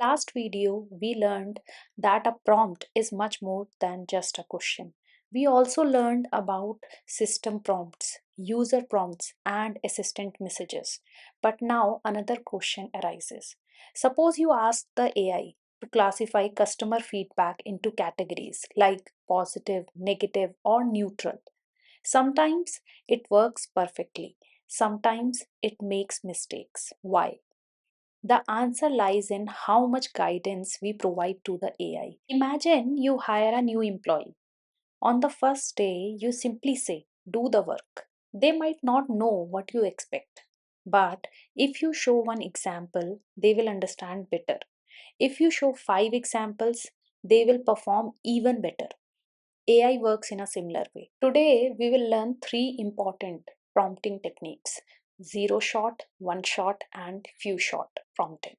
Last video, we learned that a prompt is much more than just a question. We also learned about system prompts, user prompts, and assistant messages. But now another question arises. Suppose you ask the AI to classify customer feedback into categories like positive, negative, or neutral. Sometimes it works perfectly, sometimes it makes mistakes. Why? The answer lies in how much guidance we provide to the AI. Imagine you hire a new employee. On the first day, you simply say, do the work. They might not know what you expect. But if you show one example, they will understand better. If you show five examples, they will perform even better. AI works in a similar way. Today, we will learn three important prompting techniques: zero shot, one shot, and few shot prompting.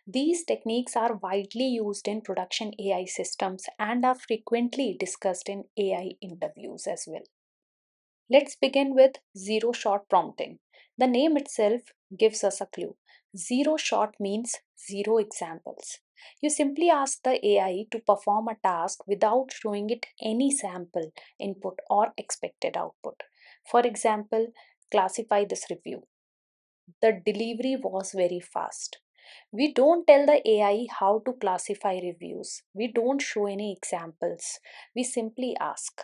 These techniques are widely used in production AI systems and are frequently discussed in AI interviews as well. Let's begin with zero shot prompting. The name itself gives us a clue. Zero shot means zero examples. You simply ask the AI to perform a task without showing it any sample input or expected output. For example, classify this review. The delivery was very fast. We don't tell the AI how to classify reviews. We don't show any examples. We simply ask.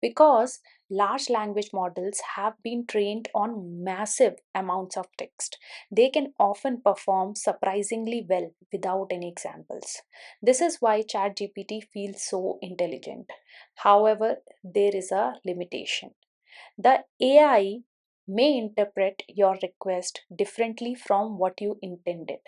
Because large language models have been trained on massive amounts of text, they can often perform surprisingly well without any examples. This is why ChatGPT feels so intelligent. However, there is a limitation. The AI may interpret your request differently from what you intended.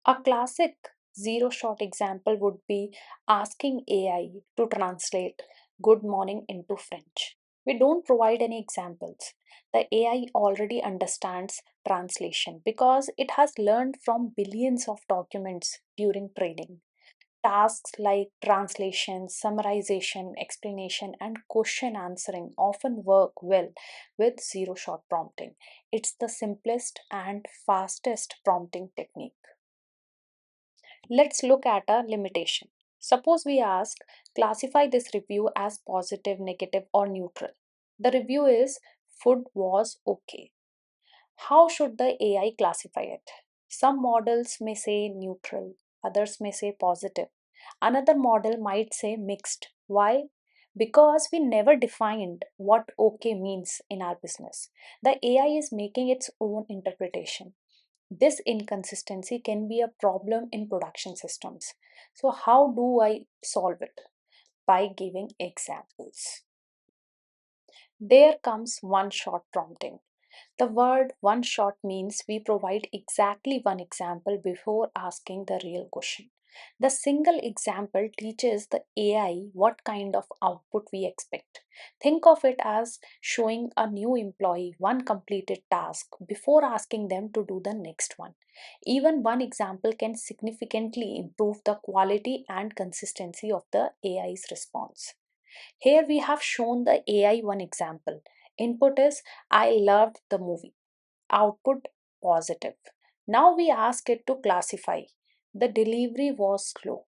A classic zero shot example would be asking AI to translate good morning into French. We don't provide any examples. The AI already understands translation because it has learned from billions of documents during training. Tasks like translation, summarization, explanation, and question answering often work well with zero shot prompting. It's the simplest and fastest prompting technique. Let's look at a limitation. Suppose we ask, classify this review as positive, negative, or neutral. The review is food was okay. How should the AI classify it? Some models may say neutral, others may say positive. Another model might say mixed. Why? Because we never defined what okay means in our business. The AI is making its own interpretation. This inconsistency can be a problem in production systems. So, how do I solve it? By giving examples. There comes one shot prompting. The word one shot means we provide exactly one example before asking the real question. The single example teaches the AI what kind of output we expect. Think of it as showing a new employee one completed task before asking them to do the next one. Even one example can significantly improve the quality and consistency of the AI's response. Here we have shown the AI one example. Input is I loved the movie. Output positive. Now we ask it to classify. The delivery was slow.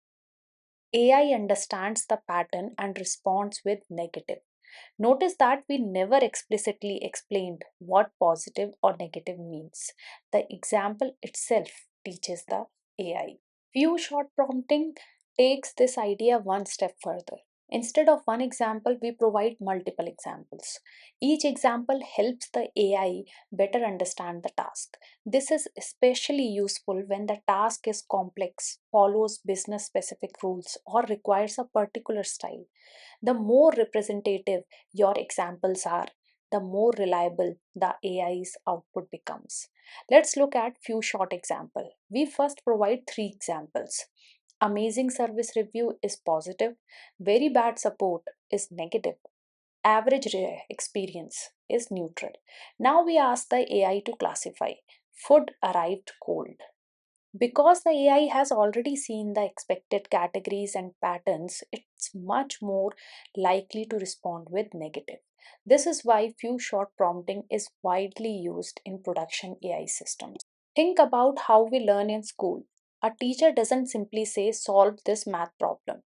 AI understands the pattern and responds with negative. Notice that we never explicitly explained what positive or negative means. The example itself teaches the AI. Few shot prompting takes this idea one step further. Instead of one example, we provide multiple examples. Each example helps the AI better understand the task. This is especially useful when the task is complex, follows business specific rules, or requires a particular style. The more representative your examples are, the more reliable the AI's output becomes. Let's look at few short example. We first provide three examples. Amazing service review is positive, very bad support is negative, average experience is neutral. Now we ask the AI to classify. Food arrived cold. Because the AI has already seen the expected categories and patterns, it's much more likely to respond with negative. This is why few shot prompting is widely used in production AI systems. Think about how we learn in school. A teacher doesn't simply say, solve this math problem.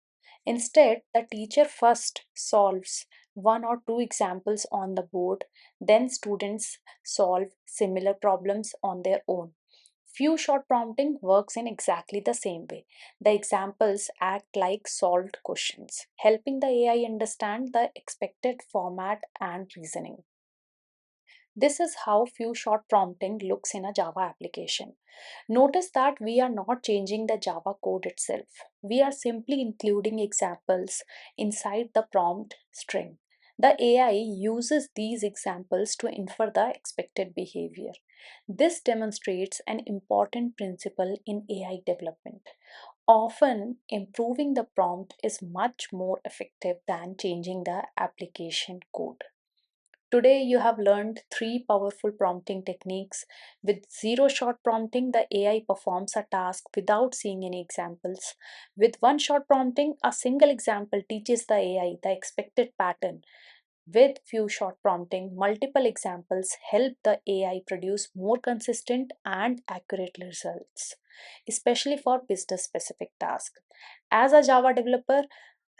Instead, the teacher first solves one or two examples on the board, then students solve similar problems on their own. Few shot prompting works in exactly the same way. The examples act like solved questions, helping the AI understand the expected format and reasoning. This is how few shot prompting looks in a Java application. Notice that we are not changing the Java code itself. We are simply including examples inside the prompt string. The AI uses these examples to infer the expected behavior. This demonstrates an important principle in AI development. Often, improving the prompt is much more effective than changing the application code. Today, you have learned three powerful prompting techniques. With zero shot prompting, the AI performs a task without seeing any examples. With one shot prompting, a single example teaches the AI the expected pattern. With few shot prompting, multiple examples help the AI produce more consistent and accurate results, especially for business specific tasks. As a Java developer,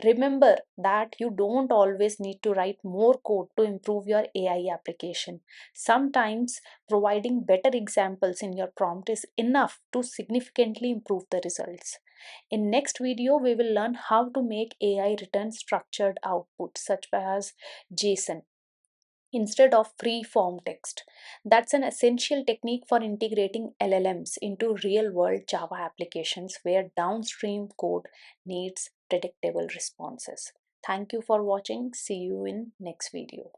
remember that you don't always need to write more code to improve your AI application. Sometimes providing better examples in your prompt is enough to significantly improve the results. In next video, we will learn how to make AI return structured output such as JSON instead of free form text. That's an essential technique for integrating LLMs into real world Java applications where downstream code needs predictable responses. Thank you for watching. See you in next video.